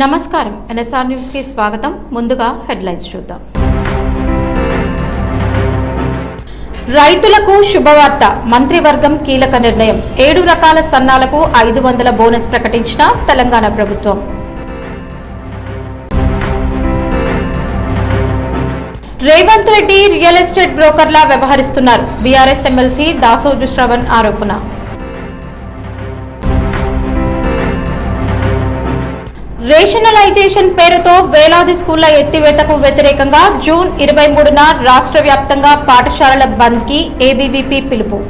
నమస్కారం NSR news కి స్వాగతం. ముందుగా హెడ్లైన్స్ చూద్దాం. రైతులకు శుభవార్త. మంత్రివర్గం కీలక నిర్ణయం. 7 రకాల సన్నాలకు 500 బోనస్ ప్రకటించిన తెలంగాణ ప్రభుత్వం. రేవంత్ రెడ్డి రియల్ ఎస్టేట్ బ్రోకర్లా వ్యవహరిస్తున్నారు. బీఆర్ఎస్ ఎమ్మెల్సీ దాసోజు శ్రవణ్ ఆరోపణ. రేషనలైజేషన్ పేరుతో వేలాది స్కూళ్ల ఎత్తివేతకు వ్యతిరేకంగా జూన్ 23న రాష్ట్ర వ్యాప్తంగా పాఠశాలల బంద్కి ఏబీవీపీ పిలుపు.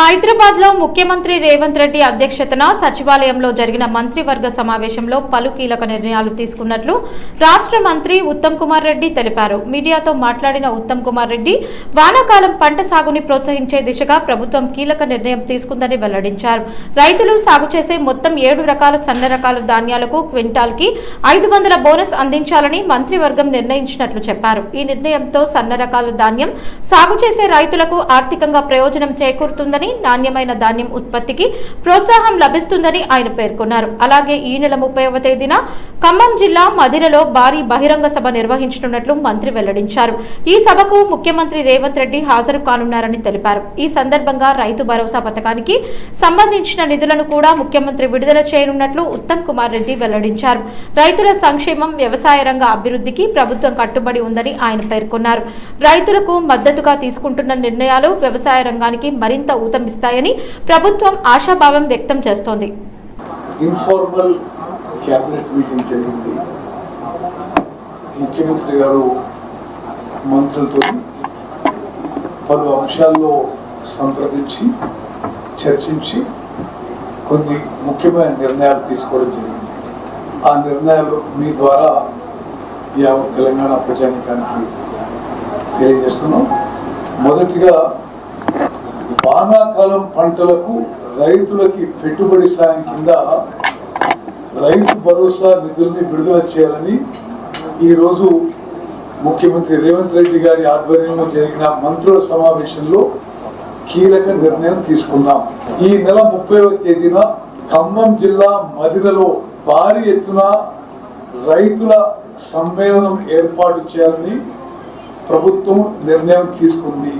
హైదరాబాద్ లో ముఖ్యమంత్రి రేవంత్ రెడ్డి అధ్యక్షతన సచివాలయంలో జరిగిన మంత్రివర్గ సమావేశంలో పలు కీలక నిర్ణయాలు తీసుకున్నట్లు రాష్ట్ర మంత్రి ఉత్తమ్ కుమార్ రెడ్డి తెలిపారు. మీడియాతో మాట్లాడిన ఉత్తమ్ కుమార్ రెడ్డి వానాకాలం పంట సాగుని ప్రోత్సహించే దిశగా ప్రభుత్వం కీలక నిర్ణయం తీసుకుందని వెల్లడించారు. రైతులు సాగు చేసే మొత్తం 7 రకాల సన్న రకాల ధాన్యాలకు క్వింటాల్ కి 500 బోనస్ అందించాలని మంత్రివర్గం నిర్ణయించినట్లు చెప్పారు. ఈ నిర్ణయంతో సన్న రకాల ధాన్యం సాగు చేసే రైతులకు ఆర్థికంగా ప్రయోజనం చేకూరుతుందని, నాణ్యమైన ధాన్యం ఉత్పత్తికి ప్రోత్సాహం లభిస్తుందని ఆయన పేర్కొన్నారు. అలాగే ఈ నెల 30వ తేదీన ఖమ్మం జిల్లా మధిరలో భారీ బహిరంగ సభ నిర్వహించనున్నట్లు మంత్రి వెల్లడించారు. ఈ సభకు ముఖ్యమంత్రి రేవంత్ రెడ్డి హాజరు కానున్నారని తెలిపారు. ఈ సందర్భంగా రైతు భరోసా పథకానికి సంబంధించిన నిధులను కూడా ముఖ్యమంత్రి విడుదల చేయనున్నట్లు ఉత్తమ్ కుమార్ రెడ్డి వెల్లడించారు. రైతుల సంక్షేమం, వ్యవసాయ రంగ అభివృద్ధికి ప్రభుత్వం కట్టుబడి ఉందని ఆయన పేర్కొన్నారు. రైతులకు మద్దతుగా తీసుకుంటున్న నిర్ణయాలు వ్యవసాయ రంగానికి మరింత ఊతమిస్తాయని ప్రభుత్వం ఆశాభావం వ్యక్తం చేస్తోంది. ఇన్ఫార్మల్ క్యాబినెట్ మీటింగ్ జరిగింది. ముఖ్యమంత్రి గారు మంత్రులతో పలు అంశాల్లో సంప్రదించి చర్చించి కొన్ని ముఖ్యమైన నిర్ణయాలు తీసుకోవడం జరిగింది. ఆ నిర్ణయాలు మీ ద్వారా యావత్ తెలంగాణ ప్రజానికానికి తెలియజేస్తున్నాం. మొదటిగా వానాకాలం పంటలకు రైతులకి పెట్టుబడి సాయం కింద రైతు భరోసా నిధుల్ని విడుదల చేయాలని ఈరోజు ముఖ్యమంత్రి రేవంత్ రెడ్డి గారి ఆధ్వర్యంలో జరిగిన మంత్రుల సమావేశంలో కీలక నిర్ణయం తీసుకున్నాం. ఈ నెల 30వ తేదీన ఖమ్మం జిల్లా మధిరలో భారీ ఎత్తున రైతుల సమ్మేళనం ఏర్పాటు చేయాలని ప్రభుత్వం నిర్ణయం తీసుకుంది.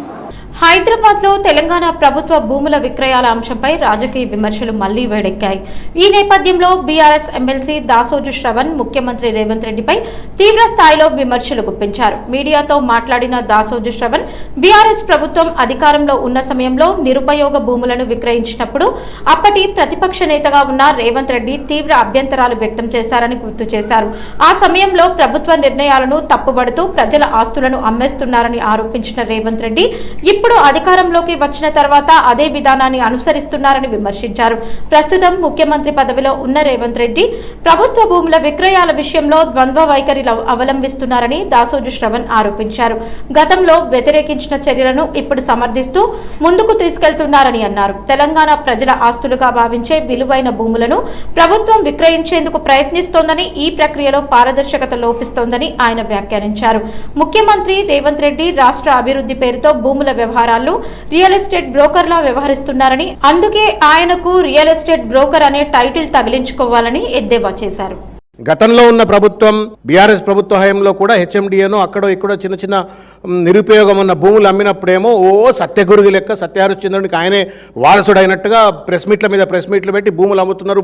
హైదరాబాద్ లో తెలంగాణ ప్రభుత్వ భూముల విక్రయాల అంశంపై రాజకీయ విమర్శలు మళ్లీ వేడెక్కాయి. ఈ నేపథ్యంలో బీఆర్ఎస్ ఎమ్మెల్సీ దాసోజు శ్రవణ్ ముఖ్యమంత్రి రేవంత్ రెడ్డిపై తీవ్ర స్థాయిలో విమర్శలు గుప్పించారు. మీడియాతో మాట్లాడిన దాసోజు శ్రవణ్ బీఆర్ఎస్ ప్రభుత్వం అధికారంలో ఉన్న సమయంలో నిరుపయోగ భూములను విక్రయించినప్పుడు అప్పటి ప్రతిపక్ష నేతగా ఉన్న రేవంత్ రెడ్డి తీవ్ర అభ్యంతరాలు వ్యక్తం చేశారని గుర్తు చేశారు. ఆ సమయంలో ప్రభుత్వ నిర్ణయాలను తప్పుబడుతూ ప్రజల ఆస్తులను అమ్మేస్తున్నారని ఆరోపించిన రేవంత్ రెడ్డి ఇప్పుడు అధికారంలోకి వచ్చిన తర్వాత అదే విధానాన్ని అనుసరిస్తున్నారని విమర్శించారు. ప్రస్తుతం ముఖ్యమంత్రి పదవిలో ఉన్న రేవంత్ రెడ్డి ప్రభుత్వ భూముల విక్రయాల విషయంలో ద్వంద్వ వైఖరి అవలంబిస్తున్నారని దాసోజు శ్రవణ్ ఆరోపించారు. గతంలో వ్యతిరేకించిన చర్యలను ఇప్పుడు సమర్థిస్తూ ముందుకు తీసుకెళ్తున్నారని అన్నారు. తెలంగాణ ప్రజల ఆస్తులుగా భావించే విలువైన భూములను ప్రభుత్వం విక్రయించేందుకు ప్రయత్నిస్తోందని, ఈ ప్రక్రియలో పారదర్శకత లోపిస్తోందని ఆయన వ్యాఖ్యానించారు. ముఖ్యమంత్రి రేవంత్ రెడ్డి రాష్ట్ర అభివృద్ధి పేరుతో భూముల వ్యవహారాల్లో రియల్ ఎస్టేట్ బ్రోకర్లా వ్యవహరిస్తున్నారని, అందుకే ఆయనకు రియల్ ఎస్టేట్ బ్రోకర్ అనే టైటిల్ తగిలించుకోవాలని ఎద్దేవా చేశారు. గతంలో ఉన్న ప్రభుత్వం బీఆర్ఎస్ ప్రభుత్వ హయాంలో కూడా హెచ్ఎండిఏను అక్కడో ఇక్కడో చిన్న చిన్న నిరుపయోగం ఉన్న భూములు అమ్మినప్పుడేమో సత్యగురుగి లెక్క సత్యహరిశ్చంద్రునికి ఆయనే వారసుడు అయినట్టుగా ప్రెస్ మీట్లు పెట్టి భూములు అమ్ముతున్నారు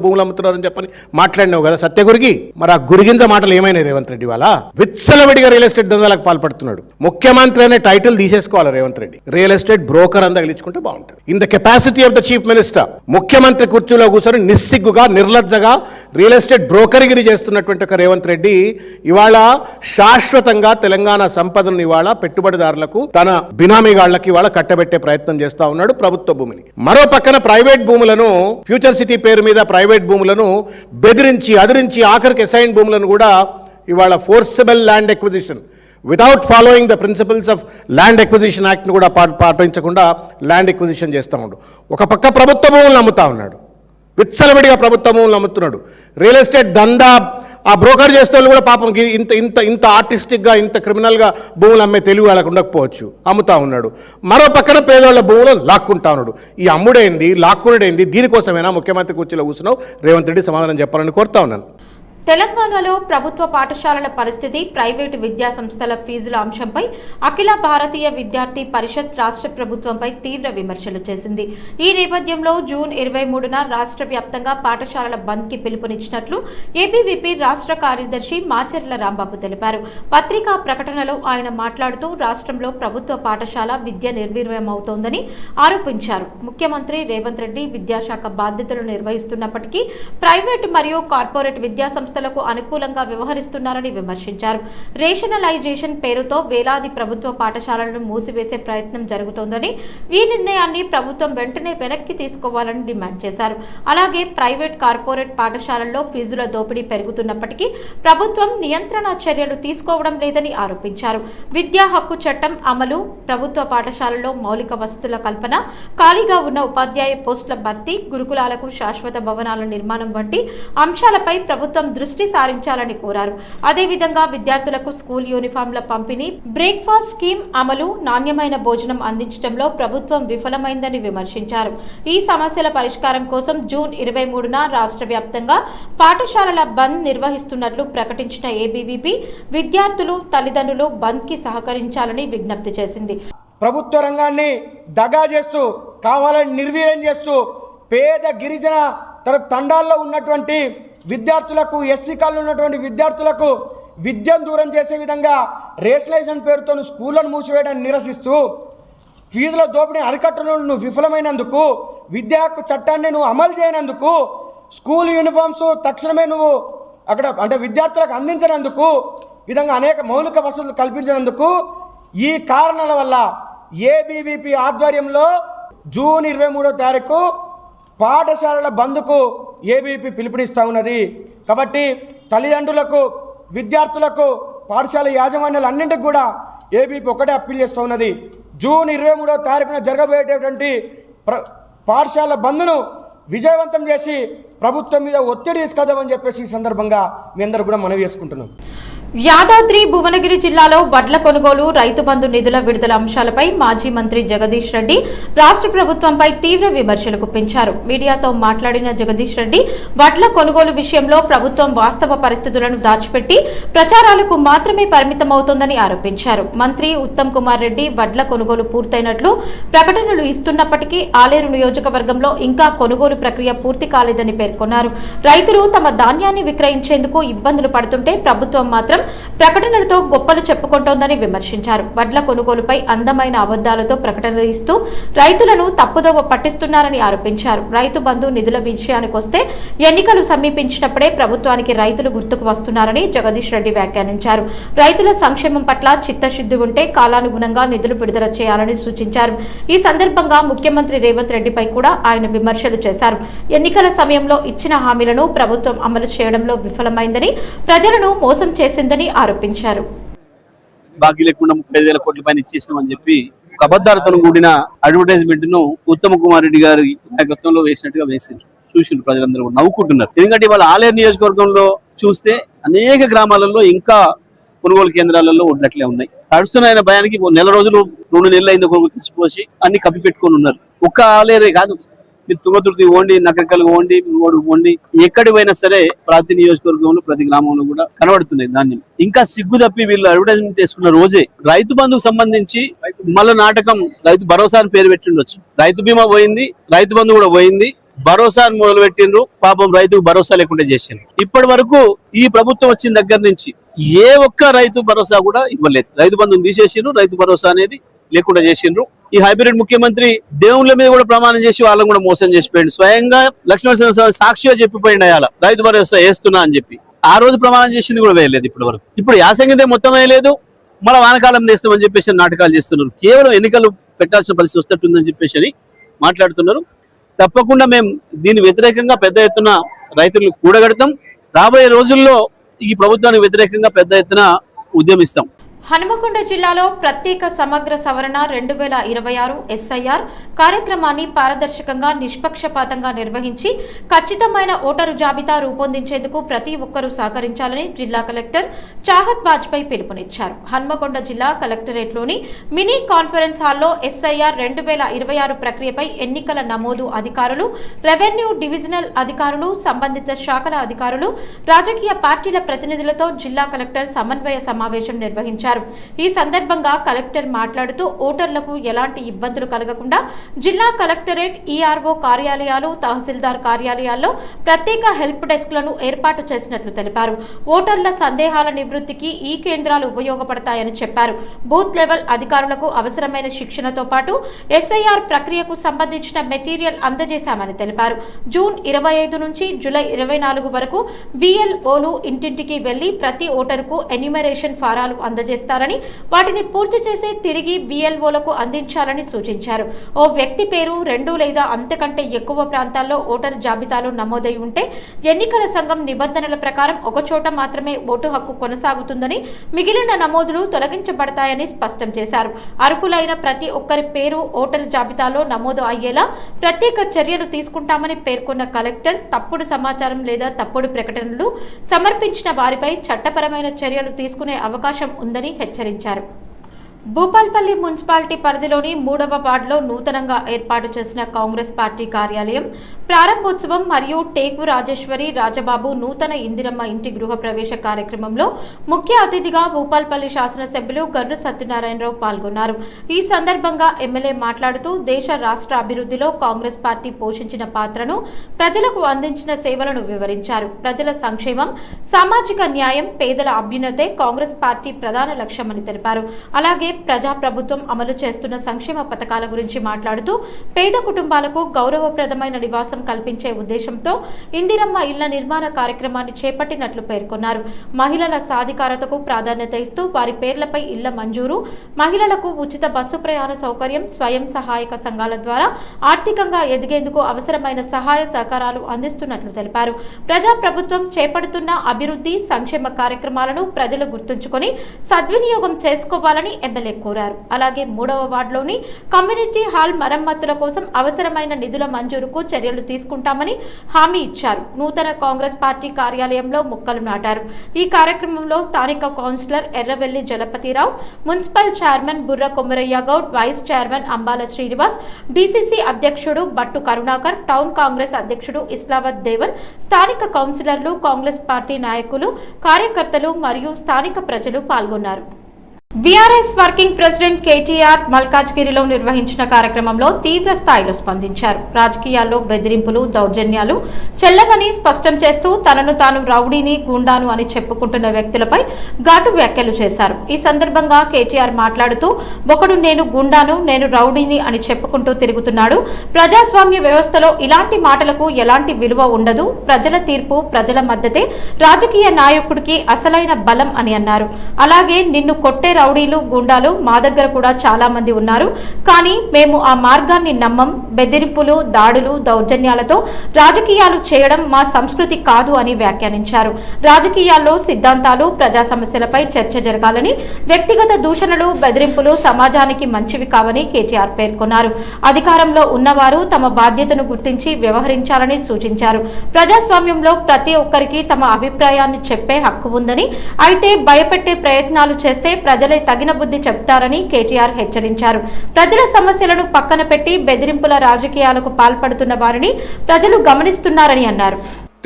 అని చెప్పని మాట్లాడినావు కదా సత్యగురుగి. మరి ఆ గురిగింజ మాటలు ఏమైనా రేవంత్ రెడ్డి వాళ్ళ విచ్చలవిడిగా రియల్ ఎస్టేట్ దందాలకు పాల్పడుతున్నాడు. ముఖ్యమంత్రి అనే టైటిల్ తీసేసుకోవాలి Revanth Reddy. Real estate broker అని తగిలించుకుంటే బాగుంటుంది. In the capacity of the chief minister ముఖ్యమంత్రి కుర్చీలో కూర్చొని నిస్సిగ్గుగా నిర్లజ్జగా రియల్ ఎస్టేట్ బ్రోకర్గిరి చేస్తున్నటువంటి ఒక రేవంత్ రెడ్డి ఇవాళ శాశ్వతంగా తెలంగాణ సంపదను ఇవాళ పెట్టుబడిదారులకు తన బినామీగాళ్లకి ఇవాళ కట్టబెట్టే ప్రయత్నం చేస్తా ఉన్నాడు ప్రభుత్వ భూమిని. మరో పక్కన ప్రైవేట్ భూములను, ఫ్యూచర్ సిటీ పేరు మీద ప్రైవేట్ భూములను బెదిరించి అదిరించి ఆఖరికి అసైన్ భూములను కూడా ఇవాళ forcible land acquisition without following the principles of land acquisition యాక్ట్ను కూడా పాటించకుండా ల్యాండ్ ఎక్విజిషన్ చేస్తూ ఉన్నాడు. ఒక పక్క ప్రభుత్వ భూములను అమ్ముతా ఉన్నాడు, విచ్చలవిడిగా ప్రభుత్వ భూములను అమ్ముతున్నాడు. రియల్ ఎస్టేట్ దందా ఆ బ్రోకర్ చేసే వాళ్ళు కూడా పాపం ఇంత ఇంత ఇంత ఆర్టిస్టిక్గా ఇంత క్రిమినల్గా భూములు అమ్మే తెలివి వాళ్ళకు ఉండకపోవచ్చు, అమ్ముతా ఉన్నాడు. మరో పక్కన పేదవాళ్ళ భూములు లాక్కుంటా ఉన్నాడు. ఈ అమ్ముడైంది, లాక్కునేడైంది, దీనికోసమేనా ముఖ్యమంత్రి కుర్చీలో కూర్చున్నావు? రేవంత్ రెడ్డి సమాధానం చెప్పాలని కోరుతా ఉన్నాను. తెలంగాణలో ప్రభుత్వ పాఠశాలల పరిస్థితి, ప్రైవేటు విద్యా సంస్థల ఫీజుల అంశంపై అఖిల భారతీయ విద్యార్థి పరిషత్ రాష్ట్ర ప్రభుత్వంపై తీవ్ర విమర్శలు చేసింది. ఈ నేపథ్యంలో జూన్ 23న రాష్ట్ర వ్యాప్తంగా పాఠశాలల బంద్కి పిలుపునిచ్చినట్లు ఏబీవీపీ రాష్ట్ర కార్యదర్శి మాచర్ల రాంబాబు తెలిపారు. పత్రికా ప్రకటనలో ఆయన మాట్లాడుతూ రాష్ట్రంలో ప్రభుత్వ పాఠశాల విద్య నిర్వీర్యమవుతోందని ఆరోపించారు. ముఖ్యమంత్రి రేవంత్ రెడ్డి విద్యాశాఖ బాధ్యతలు నిర్వహిస్తున్నప్పటికీ ప్రైవేటు మరియు కార్పొరేట్ విద్యా సంస్థలకు అనుకూలంగా వ్యవహరిస్తున్నారని విమర్శించారు. రేషనలైజేషన్ పేరుతో వేలాది ప్రభుత్వ పాఠశాలలను మూసివేసే ప్రయత్నం జరుగుతోందని, ఈ నిర్ణయాన్ని ప్రభుత్వం వెంటనే వెనక్కి తీసుకోవాలని డిమాండ్ చేశారు. అలాగే ప్రైవేట్ కార్పొరేట్ పాఠశాలల్లో ఫీజుల దోపిడీ పెరుగుతున్నప్పటికీ ప్రభుత్వం నియంత్రణ చర్యలు తీసుకోవడం లేదని ఆరోపించారు. విద్యా హక్కు చట్టం అమలు, ప్రభుత్వ పాఠశాలల్లో మౌలిక వసతుల కల్పన, ఖాళీగా ఉన్న ఉపాధ్యాయ పోస్టుల భర్తీ, గురుకులాలకు శాశ్వత భవనాల నిర్మాణం వంటి అంశాలపై ప్రభుత్వం దృష్టి సారించాలని కోరారు. అదేవిధంగా విద్యార్థులకు స్కూల్ యూనిఫామ్ల పంపిణీ, బ్రేక్ఫాస్ట్ స్కీమ్ అమలు, నాణ్యమైన భోజనం అందించడంలో ప్రభుత్వం విఫలమైందని విమర్శించారు. ఈ సమస్యల పరిష్కారం కోసం జూన్ 23న రాష్ట్ర వ్యాప్తంగా పాఠశాలల బంద్ నిర్వహిస్తున్నట్లు ప్రకటించిన ఏబీవీపీ విద్యార్థులు, తల్లిదండ్రులు బంద్కి సహకరించాలని విజ్ఞప్తి చేసింది. ప్రభుత్వ రంగాన్ని దగా చేస్తూ, కావాలని నిర్వీర్యం చేస్తూ, పేద గిరిజన తండాల్లో ఉన్నటువంటి విద్యార్థులకు, ఎస్సీ కాలంలో ఉన్నటువంటి విద్యార్థులకు విద్యను దూరం చేసే విధంగా రేషనలైజేషన్ పేరుతో స్కూళ్లను మూసివేయడాన్ని నిరసిస్తూ, ఫీజుల దోపిడీ అరికట్టడంలో నువ్వు విఫలమైనందుకు, విద్యా హక్కు చట్టాన్ని నువ్వు అమలు చేయనందుకు, స్కూల్ యూనిఫామ్స్ తక్షణమే నువ్వు అక్కడ అంటే విద్యార్థులకు అందించినందుకు, విధంగా అనేక మౌలిక వసతులు కల్పించినందుకు, ఈ కారణాల వల్ల ఏబీవీపీ ఆధ్వర్యంలో జూన్ 23వ తారీఖు పాఠశాలల బంద్కు ఏబీవీపీ పిలుపునిస్తూ ఉన్నది. కాబట్టి తల్లిదండ్రులకు, విద్యార్థులకు, పాఠశాల యాజమాన్యాలన్నింటికి కూడా ఏబీవీపీ ఒకటే అప్పీల్ చేస్తూ ఉన్నది. జూన్ 23వ తారీఖున జరగబోయేటటువంటి పాఠశాల బంద్ను విజయవంతం చేసి ప్రభుత్వం మీద ఒత్తిడి తీసుకొద్దామని చెప్పేసి ఈ సందర్భంగా మీ అందరూ కూడా మనవి చేసుకుంటున్నాం. యాదాద్రి భువనగిరి జిల్లాలో వడ్ల కొనుగోలు, రైతు బంధు నిధుల విడుదల అంశాలపై మాజీ మంత్రి జగదీష్ రెడ్డి రాష్ట్ర ప్రభుత్వంపై తీవ్ర విమర్శలు గుప్పించారు. మీడియాతో మాట్లాడిన జగదీష్ రెడ్డి వడ్ల కొనుగోలు విషయంలో ప్రభుత్వం వాస్తవ పరిస్థితులను దాచిపెట్టి ప్రచారాలకు మాత్రమే పరిమితమవుతోందని ఆరోపించారు. మంత్రి ఉత్తమ్ కుమార్ రెడ్డి వడ్ల కొనుగోలు పూర్తయినట్లు ప్రకటనలు ఇస్తున్నప్పటికీ ఆలేరు నియోజకవర్గంలో ఇంకా కొనుగోలు ప్రక్రియ పూర్తి కాలేదని పేర్కొన్నారు. రైతులు తమ ధాన్యాన్ని విక్రయించేందుకు ఇబ్బందులు పడుతుంటే ప్రభుత్వం మాత్రం ప్రకటనలతో గొప్పలు చెప్పుకుంటోందని విమర్శించారు. వడ్ల కొనుగోలుపై అందమైన అబద్దాలతో ప్రకటనలు ఇస్తూ రైతులను తప్పుదోవ పట్టిస్తున్నారని ఆరోపించారు. రైతు బంధు నిధుల విషయానికొస్తే ఎన్నికలు సమీపించినప్పుడే ప్రభుత్వానికి రైతులు గుర్తుకు వస్తున్నారని జగదీష్ రెడ్డి వ్యాఖ్యానించారు. రైతుల సంక్షేమం పట్ల చిత్తశుద్ధి ఉంటే కాలానుగుణంగా నిధులు విడుదల చేయాలని సూచించారు. ఈ సందర్భంగా ముఖ్యమంత్రి రేవంత్ రెడ్డిపై కూడా ఆయన విమర్శలు చేశారు. ఎన్నికల సమయంలో ఇచ్చిన హామీలను ప్రభుత్వం అమలు చేయడంలో విఫలమైందని, ప్రజలను మోసం చేసిందని ఆరోపించారు. బాకీ లేకుండా 35,000 కోట్ల పైన ఇచ్చేసినామని చెప్పి ఒక అబద్ధాలతో కూడిన అడ్వర్టైజ్మెంట్ ను ఉత్తమ్ కుమార్ రెడ్డి గారి నాయకత్వంలో వేసినట్టుగా వేసింది. చూసిండ్రు, ప్రజలందరూ నవ్వుకుంటున్నారు. ఎందుకంటే ఇవాళ ఆలేరు నియోజకవర్గంలో చూస్తే అనేక గ్రామాలలో ఇంకా కొనుగోలు కేంద్రాలలో ఉండట్లే ఉన్నాయి. తడుస్తున్న భయానికి నెల రోజులు 2 నెలలు అయింది కొనుగోలు తెచ్చిపోసి అన్ని కప్పి పెట్టుకొని ఉన్నారు. ఒక్క ఆలేరే కాదు, మీరు తుంగతుర్తి ఓండి, నకరికలు ఓండి, ఓండి, ఎక్కడి పోయినా సరే ప్రతి నియోజకవర్గంలో, ప్రతి గ్రామంలో కూడా కనబడుతున్నాయి ధాన్యం. ఇంకా సిగ్గు తప్పి వీళ్ళు అడ్వర్టైజ్మెంట్ చేసుకున్న రోజే రైతు బంధుకు సంబంధించి మళ్ళా నాటకం రైతు భరోసా అని పేరు పెట్టిండొచ్చు. రైతు బీమా పోయింది, రైతు బంధు కూడా పోయింది, భరోసా అని మొదలు పెట్టిండ్రు. పాపం రైతుకు భరోసా లేకుండా చేసిండ్రు. ఇప్పటి వరకు ఈ ప్రభుత్వం వచ్చిన దగ్గర నుంచి ఏ ఒక్క రైతు భరోసా కూడా ఇవ్వలేదు. రైతు బంధుని తీసేసిండ్రు, రైతు భరోసా అనేది లేకుండా చేసిండ్రు. ఈ హైబ్రిడ్ ముఖ్యమంత్రి దేవుళ్ళ మీద కూడా ప్రమాణం చేసి వాళ్ళని కూడా మోసం చేసిపోయింది. స్వయంగా లక్ష్మణస్వామి సాక్షిగా చెప్పిపోయింది అయాల రైతు భరోసా వేస్తున్నా అని చెప్పి. ఆ రోజు ప్రమాణం చేసింది కూడా వేయలేదు ఇప్పటి వరకు. ఇప్పుడు యాసంగితే మొత్తం వేయలేదు, మళ్ళీ వానకాలం చేస్తామని చెప్పేసి నాటకాలు చేస్తున్నారు. కేవలం ఎన్నికలు పెట్టాల్సిన పరిస్థితి వస్తుందని చెప్పేసి మాట్లాడుతున్నారు. తప్పకుండా మేము దీని వ్యతిరేకంగా పెద్ద ఎత్తున రైతులు కూడగడతాం. రాబోయే రోజుల్లో ఈ ప్రభుత్వానికి వ్యతిరేకంగా పెద్ద ఎత్తున ఉద్యమిస్తాం. హనుమకొండ జిల్లాలో ప్రత్యేక సమగ్ర సవరణ 2026 ఎస్ఐఆర్ కార్యక్రమాన్ని పారదర్శకంగా నిష్పక్షపాతంగా నిర్వహించి ఖచ్చితమైన ఓటరు జాబితా రూపొందించేందుకు ప్రతి ఒక్కరూ సహకరించాలని జిల్లా కలెక్టర్ చాహత్ వాజ్పేయి పిలుపునిచ్చారు. హనుమకొండ జిల్లా కలెక్టరేట్లోని మినీ కాన్ఫరెన్స్ హాల్లో ఎస్ఐఆర్ 2026 ప్రక్రియపై ఎన్నికల నమోదు అధికారులు, రెవెన్యూ డివిజనల్ అధికారులు, సంబంధిత శాఖల అధికారులు, రాజకీయ పార్టీల ప్రతినిధులతో జిల్లా కలెక్టర్ సమన్వయ సమావేశం నిర్వహించారు. ఈ సందర్భంగా కలెక్టర్ మాట్లాడుతూ ఓటర్లకు ఎలాంటి ఇబ్బందులు కలగకుండా జిల్లా కలెక్టరేట్, ఈఆర్ఓ కార్యాలయాలు, తహసీల్దార్ కార్యాలయాల్లో ప్రత్యేక హెల్ప్ డెస్క్లను ఏర్పాటు చేసినట్లు తెలిపారు. ఓటర్ల సందేహాల నివృత్తికి ఈ కేంద్రాలు ఉపయోగపడతాయని చెప్పారు. బూత్ లెవెల్ అధికారులకు అవసరమైన శిక్షణతో పాటు ఎస్ఐఆర్ ప్రక్రియకు సంబంధించిన మెటీరియల్ అందజేశామని తెలిపారు. జూన్ 25 నుంచి జూలై 24 వరకు బిఎల్ఓలు ఇంటింటికి వెళ్లి ప్రతి ఓటరుకు ఎన్యూమరేషన్ ఫారాలు అందజేస్తారు. వాటిని పూర్తి చేసి తిరిగి బిఎల్ఓలకు అందించాలని సూచించారు. ఓ వ్యక్తి పేరు 2 లేదా అంతకంటే ఎక్కువ ప్రాంతాల్లో ఓటరు జాబితాలో నమోదై ఉంటే ఎన్నికల సంఘం నిబంధనల ప్రకారం ఒక చోట మాత్రమే ఓటు హక్కు కొనసాగుతుందని, మిగిలిన నమోదులు తొలగించబడతాయని స్పష్టం చేశారు. అర్హులైన ప్రతి ఒక్కరి పేరు ఓటరు జాబితాలో నమోదు అయ్యేలా ప్రత్యేక చర్యలు తీసుకుంటామని పేర్కొన్న కలెక్టర్ తప్పుడు సమాచారం లేదా తప్పుడు ప్రకటనలు సమర్పించిన వారిపై చట్టపరమైన చర్యలు తీసుకునే అవకాశం ఉందని హెచ్చరించారు. భూపాల్పల్లి మున్సిపాలిటీ పరిధిలోని 3వ వార్డులో నూతనంగా ఏర్పాటు చేసిన కాంగ్రెస్ పార్టీ కార్యాలయం ప్రారంభోత్సవం మరియు టేకు రాజేశ్వరి రాజబాబు నూతన ఇందిరమ్మ ఇంటి గృహప్రవేశ కార్యక్రమంలో ముఖ్య అతిథిగా భూపాల్పల్లి శాసనసభ్యులు గర్రు సత్యనారాయణరావు పాల్గొన్నారు. ఈ సందర్భంగా ఎమ్మెల్యే మాట్లాడుతూ దేశ రాష్ట్ర అభివృద్ధిలో కాంగ్రెస్ పార్టీ పోషించిన పాత్రను, ప్రజలకు అందించిన సేవలను వివరించారు. ప్రజల సంక్షేమం, సామాజిక న్యాయం, పేదల అభ్యున్నతే కాంగ్రెస్ పార్టీ ప్రధాన లక్ష్యమని తెలిపారు. అలాగే ప్రజాప్రభుత్వం అమలు చేస్తున్న సంక్షేమ పథకాల గురించి మాట్లాడుతూ పేద కుటుంబాలకు గౌరవప్రదమైన నివాసం కల్పించే ఉద్దేశంతో ఇందిరమ్మ ఇళ్ల నిర్మాణ కార్యక్రమాన్ని చేపట్టినట్లు పేర్కొన్నారు. మహిళల సాధికారతకు ప్రాధాన్యత ఇస్తూ వారి పేర్లపై ఇళ్ల మంజూరు, మహిళలకు ఉచిత బస్సు ప్రయాణ సౌకర్యం, స్వయం సహాయక సంఘాల ద్వారా ఆర్థికంగా ఎదిగేందుకు అవసరమైన సహాయ సహకారాలు అందిస్తున్నట్లు తెలిపారు. ప్రజాప్రభుత్వం చేపడుతున్న అభివృద్ధి, సంక్షేమ కార్యక్రమాలను ప్రజలు గుర్తుంచుకొని సద్వినియోగం చేసుకోవాలని ఎమ్మెల్యే కోరారు. అలాగే 3వ వార్డులోని కమ్యూనిటీ హాల్ మరమ్మతుల కోసం అవసరమైన నిధుల మంజూరుకు చర్యలు తీసుకుంటామని హామీ ఇచ్చారు. నూతన కాంగ్రెస్ పార్టీ కార్యాలయంలో మొక్కలు నాటారు. ఈ కార్యక్రమంలో స్థానిక councillor Erravelli Jalapathirao, municipal chairman Burra Komaraiah Goud, vice chairman Ambala Srinivas, DCC అధ్యక్షుడు బట్టు కరుణాకర్, టౌన్ కాంగ్రెస్ అధ్యక్షుడు ఇస్లావత్ దేవన్, స్థానిక కౌన్సిలర్లు, కాంగ్రెస్ పార్టీ నాయకులు, కార్యకర్తలు మరియు స్థానిక ప్రజలు పాల్గొన్నారు. బీఆర్ఎస్ వర్కింగ్ ప్రెసిడెంట్ కేటీఆర్ మల్కాజ్గిరిలో నిర్వహించిన కార్యక్రమంలో తీవ్ర స్థాయిలో స్పందించారు. రాజకీయాల్లో బెదిరింపులు, దౌర్జన్యాలు చెల్లవని స్పష్టం చేస్తూ తనను తాను రౌడీని, గూండాను అని చెప్పుకుంటున్న వ్యక్తులపై ఘాటు వ్యాఖ్యలు చేశారు. ఈ సందర్భంగా కేటీఆర్ మాట్లాడుతూ ఒకడు నేను గూండాను, నేను రౌడీని అని చెప్పుకుంటూ తిరుగుతున్నాడు. ప్రజాస్వామ్య వ్యవస్థలో ఇలాంటి మాటలకు ఎలాంటి విలువ ఉండదు. ప్రజల తీర్పు, ప్రజల మద్దతే రాజకీయ నాయకుడికి అసలైన బలం అని అన్నారు. అలాగే నిన్ను కొట్టే రౌడీలు, గుండాలు మా దగ్గర కూడా చాలా మంది ఉన్నారు. కానీ మేము ఆ మార్గాన్ని నమ్మం. బెదిరింపులు, దాడులు, దౌర్జన్యాలతో రాజకీయాలు చేయడం మా సంస్కృతి కాదు అని వ్యాఖ్యానించారు. రాజకీయాల్లో సిద్ధాంతాలు, ప్రజా సమస్యలపై చర్చ జరగాలని, వ్యక్తిగత దూషణలు, బెదిరింపులు సమాజానికి మంచివి కావని కేటీఆర్ పేర్కొన్నారు. అధికారంలో ఉన్నవారు తమ బాధ్యతను గుర్తించి వ్యవహరించాలని సూచించారు. ప్రజాస్వామ్యంలో ప్రతి ఒక్కరికి తమ అభిప్రాయాన్ని చెప్పే హక్కు ఉందని, అయితే భయపెట్టే ప్రయత్నాలు చేస్తే ప్రజలే తగిన బుద్ధి చెప్తారని కేటీఆర్ హెచ్చరించారు. ప్రజల సమస్యలను పక్కన పెట్టి బెదిరింపుల రాజకీయాలకు పాల్పడుతున్న వారిని ప్రజలు గమనిస్తున్నారని అన్నారు.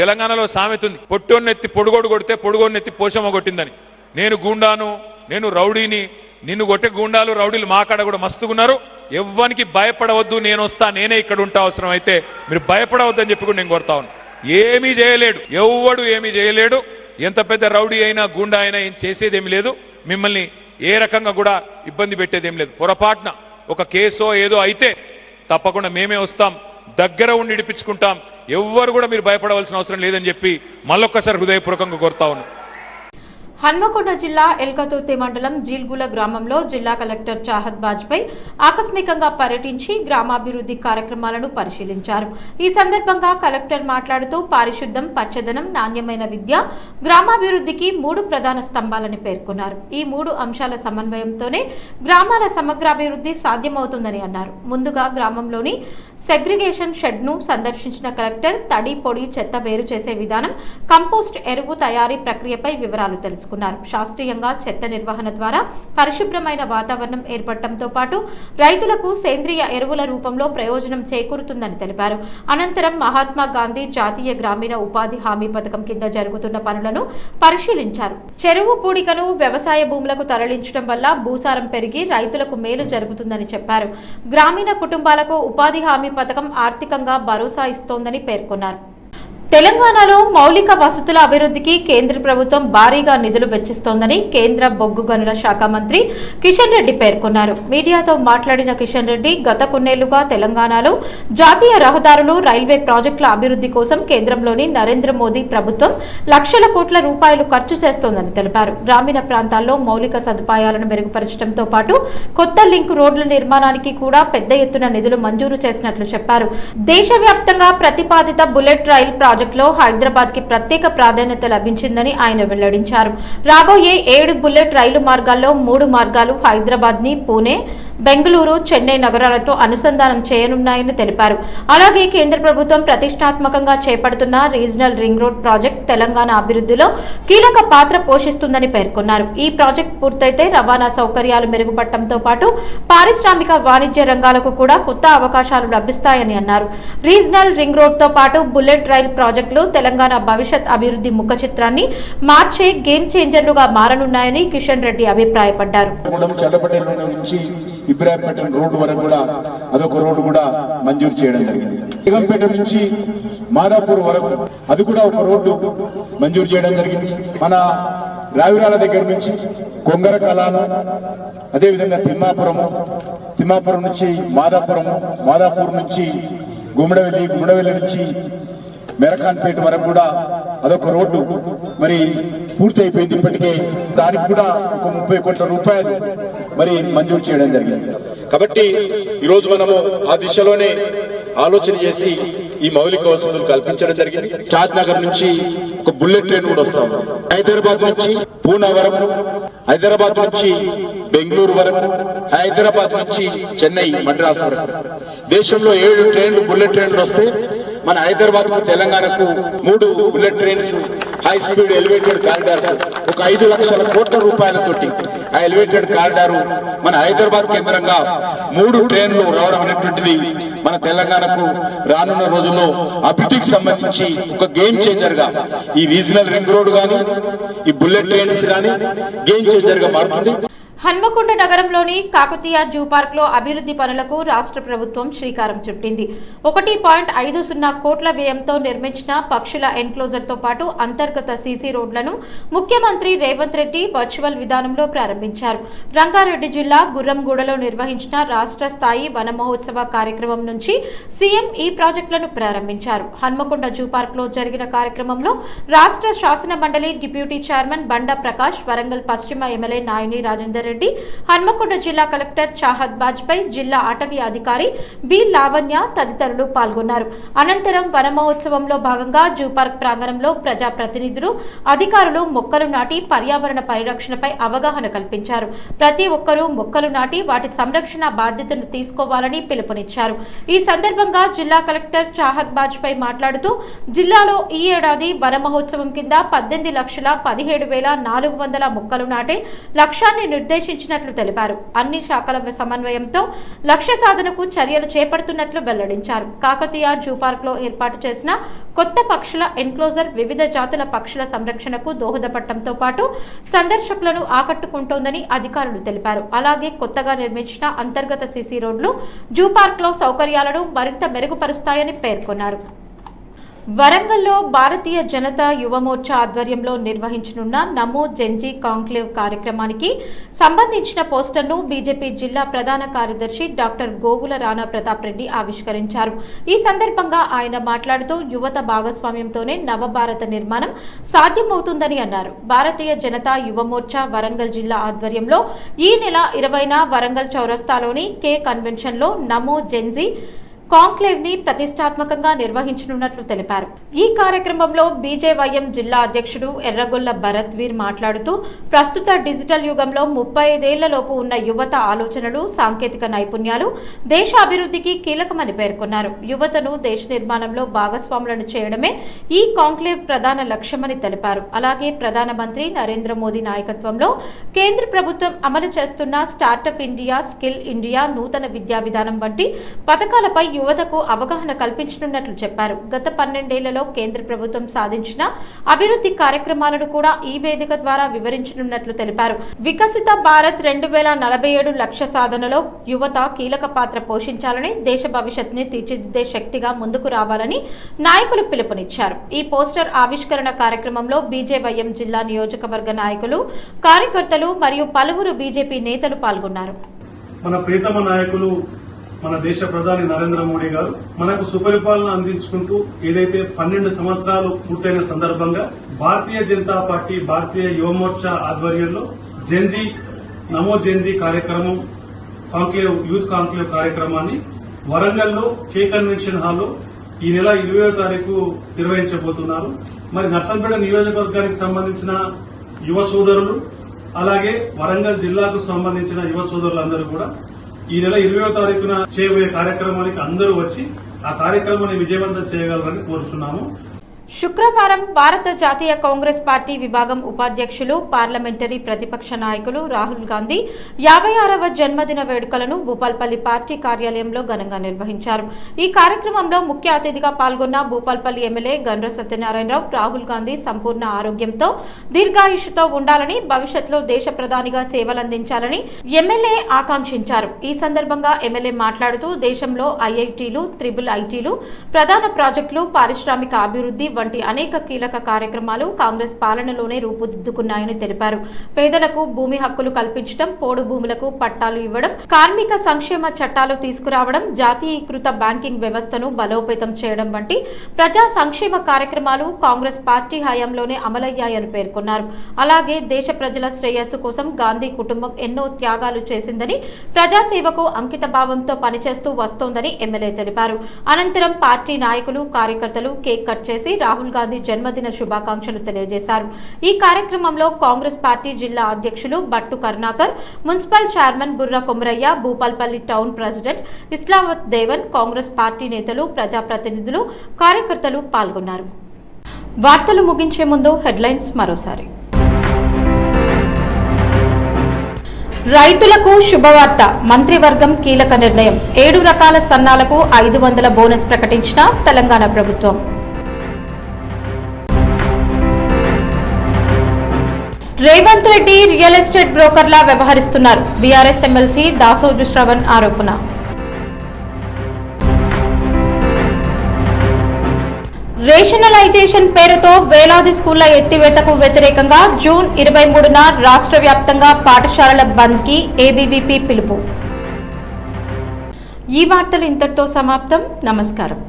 తెలంగాణలో సామెత ఉంది, పొట్టోన్నెత్తి పొడుగోడు కొడితే పొడుగోన్నెత్తి పోషమ్మ కొట్టిందని. నేను గూండాను, నేను రౌడీని, నిన్ను కొట్టే గూండాలు, రౌడీలు మా కాడ కూడా మస్తుగున్నారు. ఎవ్వనికి భయపడవద్దు, నేను వస్తా, నేనే ఇక్కడ ఉంటా, అవసరం అయితే మీరు భయపడవద్దు అని చెప్పి కూడా నేను కోరుతా ఉన్నాను. ఏమీ చేయలేడు, ఎవ్వడు ఏమీ చేయలేడు. ఎంత పెద్ద రౌడీ అయినా, గూండా అయినా ఏం చేసేదేమి లేదు. మిమ్మల్ని ఏ రకంగా కూడా ఇబ్బంది పెట్టేదేం లేదు. పొరపాటున ఒక కేసో ఏదో అయితే తప్పకుండా మేమే వస్తాం, దగ్గర ఉండి ఇడిపించుకుంటాం. ఎవ్వరు కూడా మీరు భయపడవలసిన అవసరం లేదని చెప్పి మళ్ళొక్కసారి హృదయపూర్వకంగా కోరుతా ఉన్నాం. హన్మకొండ జిల్లా ఎల్కతుర్తి మండలం జీల్గుల గ్రామంలో జిల్లా కలెక్టర్ చాహద్ బాజ్పై ఆకస్మికంగా పర్యటించి గ్రామాభివృద్ధి కార్యక్రమాలను పరిశీలించారు. ఈ సందర్భంగా కలెక్టర్ మాట్లాడుతూ పారిశుద్ధ్యం, పచ్చదనం, నాణ్యమైన విద్య గ్రామాభివృద్ధికి 3 ప్రధాన స్తంభాలని పేర్కొన్నారు. ఈ 3 అంశాల సమన్వయంతోనే గ్రామాల సమగ్రాభివృద్ధి సాధ్యమవుతుందని అన్నారు. ముందుగా గ్రామంలోని సెగ్రిగేషన్ షెడ్ను సందర్శించిన కలెక్టర్ తడి, పొడి, చెత్త వేరు చేసే విధానం, కంపోస్ట్ ఎరువు తయారీ ప్రక్రియపై వివరాలు తెలుసుకున్నారు. శాస్త్రీయంగా చెత్త నిర్వహణ ద్వారా పరిశుభ్రమైన వాతావరణం ఏర్పడటంతో పాటు రైతులకు సేంద్రియ ఎరువుల రూపంలో ప్రయోజనం చేకూరుతుందని తెలిపారు. అనంతరం మహాత్మా గాంధీ జాతీయ గ్రామీణ ఉపాధి హామీ పథకం కింద జరుగుతున్న పనులను పరిశీలించారు. చెరువు పూడికను వ్యవసాయ భూములకు తరలించడం వల్ల భూసారం పెరిగి రైతులకు మేలు జరుగుతుందని చెప్పారు. గ్రామీణ కుటుంబాలకు ఉపాధి హామీ పథకం ఆర్థికంగా భరోసా ఇస్తోందని పేర్కొన్నారు. తెలంగాణలో మౌలిక వసతుల అభివృద్ధికి కేంద్ర ప్రభుత్వం భారీగా నిధులు వెచ్చిస్తోందని కేంద్ర బొగ్గు గనుల శాఖ మంత్రి కిషన్ రెడ్డి పేర్కొన్నారు. మీడియాతో మాట్లాడిన కిషన్ రెడ్డి గత కొన్నేళ్లుగా తెలంగాణలో జాతీయ రహదారులు, రైల్వే ప్రాజెక్టుల అభివృద్ధి కోసం కేంద్రంలోని నరేంద్ర మోదీ ప్రభుత్వం లక్షల కోట్ల రూపాయలు ఖర్చు చేస్తోందని తెలిపారు. గ్రామీణ ప్రాంతాల్లో మౌలిక సదుపాయాలను మెరుగుపరచడంతో పాటు కొత్త లింక్ రోడ్ల నిర్మాణానికి కూడా పెద్ద ఎత్తున నిధులు మంజూరు చేసినట్లు చెప్పారు. దేశవ్యాప్తంగా ప్రతిపాదిత బుల్లెట్ రైల్ ప్రాజెక్టులో హైదరాబాద్ కి ప్రత్యేక ప్రాధాన్యత లభించిందని ఆయన వెల్లడించారు. రాబోయే 7 బుల్లెట్ రైలు మార్గాల్లో 3 మార్గాలు హైదరాబాద్ ని పూణే, బెంగళూరు, చెన్నై నగరాలతో అనుసంధానం చేయనున్నాయని తెలిపారు. అలాగే కేంద్ర ప్రభుత్వం ప్రతిష్టాత్మకంగా చేపడుతున్న regional ring road project Telangana అభివృద్ధిలో కీలక పాత్ర పోషిస్తుందని పేర్కొన్నారు. ఈ ప్రాజెక్ట్ పూర్తయితే రవాణా సౌకర్యాలు మెరుగుపడటంతో పాటు పారిశ్రామిక, వాణిజ్య రంగాలకు కూడా కొత్త అవకాశాలు లభిస్తాయని అన్నారు. రీజనల్ రింగ్ రోడ్ తో పాటు బుల్లెట్ రైల్ ప్రాజెక్టులు తెలంగాణ భవిష్యత్ అభివృద్ధి ముఖ చిత్రాన్ని మార్చే గేమ్ చేంజర్లుగా మారనున్నాయని కిషన్ రెడ్డి అభిప్రాయపడ్డారు. ఇబ్రాహీంపేట రోడ్డు వరకు కూడా అదొక రోడ్డు కూడా మంజూరు చేయడం జరిగింది. బేగంపేట నుంచి మాదాపూర్ వరకు అది కూడా ఒక రోడ్డు మంజూరు చేయడం జరిగింది. మన రావిరాల దగ్గర నుంచి కొంగర కలాను, అదేవిధంగా తిమ్మాపురం నుంచి మాదాపూర్ నుంచి గుమ్మడవెల్లి నుంచి మెరకాన్పేట వరకు కూడా అదొక రోడ్డు మరి పూర్తి అయిపోయింది. ఇప్పటికే దానికి కూడా ఒక 30 కోట్ల రూపాయలు మరి మంజూరు చేయడం జరిగింది. కాబట్టి ఈరోజు మనము ఆ దిశలోనే ఆలోచన చేసి ఈ మౌలిక వసతులు కల్పించడం జరిగింది. షాద్ నగర్ నుంచి ఒక బుల్లెట్ ట్రైన్ కూడా వస్తాం, హైదరాబాద్ నుంచి పూనా వరకు, హైదరాబాద్ నుంచి బెంగళూరు వరకు, హైదరాబాద్ నుంచి చెన్నై, మద్రాసు వరకు దేశంలో 7 ట్రైన్లు, బుల్లెట్ ట్రైన్లు వస్తే మన హైదరాబాద్ కు, తెలంగాణకు 3 bullet trains, high speed elevated corridors ఒక 5 లక్షల కోట్ల రూపాయలతోటి ఆ ఎలివేటెడ్ కారిడారు మన హైదరాబాద్ కేంద్రంగా 3 ట్రైన్లు రావడం అనేటువంటిది మన తెలంగాణకు రానున్న రోజుల్లో అభివృద్ధికి సంబంధించి ఒక గేమ్ చేంజర్ గా ఈ రీజనల్ రింగ్ రోడ్ గానీ, ఈ బుల్లెట్ ట్రైన్స్ గానీ గేమ్ చేంజర్ గా మారుతుంది. హన్మకొండ నగరంలోని కాకతీయ జూ పార్క్ లో అభివృద్ధి పనులకు రాష్ట్ర ప్రభుత్వం శ్రీకారం చుట్టింది. 1.50 కోట్ల వ్యయంతో నిర్మించిన పక్షుల ఎన్క్లోజర్ తో పాటు అంతర్గత సీసీ రోడ్లను ముఖ్యమంత్రి రేవంత్ రెడ్డి వర్చువల్ విధానంలో ప్రారంభించారు. రంగారెడ్డి జిల్లా గుర్రంగూడలో నిర్వహించిన రాష్ట్ర స్థాయి వన మహోత్సవ కార్యక్రమం నుంచి సీఎం ఈ ప్రాజెక్టులను ప్రారంభించారు. హన్మకొండ జూ పార్క్ లో జరిగిన కార్యక్రమంలో రాష్ట్ర శాసన మండలి డిప్యూటీ చైర్మన్ బండా ప్రకాష్, వరంగల్ పశ్చిమ ఎమ్మెల్యే నాయని రాజేందర్ రెడ్డి, హన్మకొండ జిల్లా కలెక్టర్ చాహద్ బాజ్పై, జిల్లా అటవీ అధికారి బి లావణ్య తదితరులు పాల్గొన్నారు. అనంతరం వన మహోత్సవంలో భాగంగా జూ పార్క్ ప్రాంగణంలో ప్రజా ప్రతినిధులు, అధికారులు మొక్కలు నాటి పర్యావరణ పరిరక్షణపై అవగాహన కల్పించారు. ప్రతి ఒక్కరూ మొక్కలు నాటి వాటి సంరక్షణ బాధ్యతను తీసుకోవాలని పిలుపునిచ్చారు. ఈ సందర్భంగా జిల్లా కలెక్టర్ చాహద్ బాజ్పై మాట్లాడుతూ జిల్లాలో ఈ ఏడాది వన మహోత్సవం కింద 18,17,400 మొక్కలు నాటే లక్ష్యాన్ని నిర్దేశించినట్లు తెలిపారు. అన్ని శాఖల సమన్వయంతో లక్ష్య సాధనకు చర్యలు చేపడుతున్నట్లు వెల్లడించారు. కాకతీయ జూ పార్క్ లో ఏర్పాటు చేసిన కొత్త పక్షుల ఎన్క్లోజర్ వివిధ జాతుల పక్షుల సంరక్షణకు దోహదపడటంతో పాటు సందర్శకులను ఆకట్టుకుంటోందని అధికారులు తెలిపారు. అలాగే కొత్తగా నిర్మించిన అంతర్గత సీసీ రోడ్లు జూ పార్క్ లో సౌకర్యాలను మరింత మెరుగుపరుస్తాయని పేర్కొన్నారు. వరంగల్లో భారతీయ జనతా యువమోర్చా ఆధ్వర్యంలో నిర్వహించనున్న నమో జెన్జీ కాంక్లేవ్ కార్యక్రమానికి సంబంధించిన పోస్టర్ను బీజేపీ జిల్లా ప్రధాన కార్యదర్శి డాక్టర్ గోగుల రాణా ప్రతాప్ రెడ్డి ఆవిష్కరించారు. ఈ సందర్భంగా ఆయన మాట్లాడుతూ యువత భాగస్వామ్యంతోనే నవభారత నిర్మాణం సాధ్యమవుతుందని అన్నారు. భారతీయ జనతా యువమోర్చా వరంగల్ జిల్లా ఆధ్వర్యంలో ఈ నెల 20న వరంగల్ చౌరస్తాలోని కే కన్వెన్షన్లో నమో జెన్జీ కాంక్లేవ్ ని ప్రతిష్టాత్మకంగా నిర్వహించనున్నట్లు తెలిపారు. ఈ కార్యక్రమంలో బీజేవైఎం జిల్లా అధ్యక్షుడు ఎర్రగొల్ల భరత్వీర్ మాట్లాడుతూ ప్రస్తుత డిజిటల్ యుగంలో 35 ఏళ్లలోపు ఉన్న యువత ఆలోచనలు, సాంకేతిక నైపుణ్యాలు దేశ అభివృద్ధికి కీలకమని పేర్కొన్నారు. యువతను దేశ నిర్మాణంలో భాగస్వాములను చేయడమే ఈ కాంక్లేవ్ ప్రధాన లక్ష్యమని తెలిపారు. అలాగే ప్రధానమంత్రి నరేంద్ర మోదీ నాయకత్వంలో కేంద్ర ప్రభుత్వం అమలు చేస్తున్న స్టార్టప్ ఇండియా, స్కిల్ ఇండియా, నూతన విద్యా విధానం వంటి పథకాలపై యువతకు అవగాహన కల్పించనున్నట్లు చెప్పారు. గత 12 ఏళ్లలో కేంద్ర ప్రభుత్వం సాధించిన అభివృద్ధి కార్యక్రమాలను కూడా ఈ వేదిక ద్వారా వివరించనున్నట్లు తెలిపారు. వికసిత భారత్ 2047 లక్ష్య సాధనలో యువత కీలక పాత్ర పోషించాలని, దేశ భవిష్యత్తుని తీర్చిదిద్దే శక్తిగా ముందుకు రావాలని నాయకులు పిలుపునిచ్చారు. ఈ పోస్టర్ ఆవిష్కరణ కార్యక్రమంలో బీజేవైఎం జిల్లా నియోజకవర్గ నాయకులు, కార్యకర్తలు మరియు పలువురు బీజేపీ నేతలు పాల్గొన్నారు. మన ప్రియతమ నాయకులు మన దేశ ప్రధాని నరేంద్ర మోడీ గారు మనకు సుపరిపాలన అందించుకుంటూ ఏదైతే 12 సంవత్సరాలు పూర్తయిన సందర్భంగా భారతీయ జనతా పార్టీ, భారతీయ యువమోర్చా ఆధ్వర్యంలో జెన్జీ నమో జెన్జీ కార్యక్రమం కాంక్లేవ్, యూత్ కాంక్లేవ్ కార్యక్రమాన్ని వరంగల్లో కే కన్వెన్షన్ హాల్లో ఈ నెల 20వ తారీఖు నిర్వహించబోతున్నారు. మరి నర్సంపేట నియోజకవర్గానికి సంబంధించిన యువ సోదరులు, అలాగే వరంగల్ జిల్లాకు సంబంధించిన యువ సోదరులందరూ కూడా ఈ నెల 20వ తారీఖున చేయబోయే కార్యక్రమానికి అందరూ వచ్చి ఆ కార్యక్రమాన్ని విజయవంతం చేయగలరని కోరుతున్నాము. శుక్రవారం భారత జాతీయ కాంగ్రెస్ పార్టీ విభాగం ఉపాధ్యక్షులు, పార్లమెంటరీ ప్రతిపక్ష నాయకులు రాహుల్ గాంధీ 56వ జన్మదిన వేడుకలను భూపాల్పల్లి పార్టీ కార్యాలయంలో ఘనంగా నిర్వహించారు. ఈ కార్యక్రమంలో ముఖ్య అతిథిగా పాల్గొన్న భూపాల్పల్లి ఎమ్మెల్యే గండ్ర సత్యనారాయణరావు రాహుల్ గాంధీ సంపూర్ణ ఆరోగ్యంతో, దీర్ఘాయుషుతో ఉండాలని, భవిష్యత్తులో దేశ ప్రధానిగా సేవలందించాలని ఎమ్మెల్యే ఆకాంక్షించారు. ఈ సందర్భంగా ఎమ్మెల్యే మాట్లాడుతూ దేశంలో ఐఐటీలు, త్రిబుల్ ఐటీలు, ప్రధాన ప్రాజెక్టులు, పారిశ్రామిక అభివృద్ధి వంటి అనేక కీలక కార్యక్రమాలు కాంగ్రెస్ పాలనలోనే రూపుదిద్దుకున్నాయని తెలిపారు. పేదలకు భూమి హక్కులు కల్పించడం, పోడు భూములకు పట్టాలు ఇవ్వడం, కార్మిక సంక్షేమ చట్టాలు తీసుకురావడం, జాతీయీకృత బ్యాంకింగ్ వ్యవస్థను బలోపేతం చేయడం వంటి ప్రజా సంక్షేమ కార్యక్రమాలు కాంగ్రెస్ పార్టీ హయాంలోనే అమలయ్యాయని పేర్కొన్నారు. అలాగే దేశ ప్రజల శ్రేయస్సు కోసం గాంధీ కుటుంబం ఎన్నో త్యాగాలు చేసిందని, ప్రజాసేవకు అంకిత భావంతో పనిచేస్తూ వస్తోందని ఎమ్మెల్యే తెలిపారు. అనంతరం పార్టీ నాయకులు, కార్యకర్తలు కేక్ కట్ చేసి రాహుల్ గాంధీ జన్మదిన శుభాకాంక్షలు తెలియజేశారు. ఈ కార్యక్రమంలో కాంగ్రెస్ పార్టీ జిల్లా అధ్యక్షులు బట్టు Karunakar, municipal chairman Burra Komaraiah, Bhupalpalli town president Islavath Devan, Congress party నేతలు, ప్రజాప్రతినిధులు, కార్యకర్తలు పాల్గొన్నారు. వార్తలు ముగించే ముందు హెడ్లైన్స్ మరోసారి. రైతులకు శుభవార్త, మంత్రివర్గం కీలక నిర్ణయం. 7 రకాల సన్నాలకు 500 బోనస్ ప్రకటించిన తెలంగాణ ప్రభుత్వం. రేవంత్ రెడ్డి రియల్ ఎస్టేట్ బ్రోకర్లా వ్యవహరిస్తున్నారు, బీఆర్ఎస్ ఎమ్మెల్సీ దాసోజు శ్రవణ్ ఆరోపణ. రేషనలైజేషన్ పేరుతో వేలాది స్కూళ్ల ఎత్తివేతకు వ్యతిరేకంగా జూన్ 23న రాష్ట్ర వ్యాప్తంగా పాఠశాలల బంద్కి ఏబీవీపీ పిలుపు. ఈ వార్తలు ఇంతటితో సమాప్తం. నమస్కారం.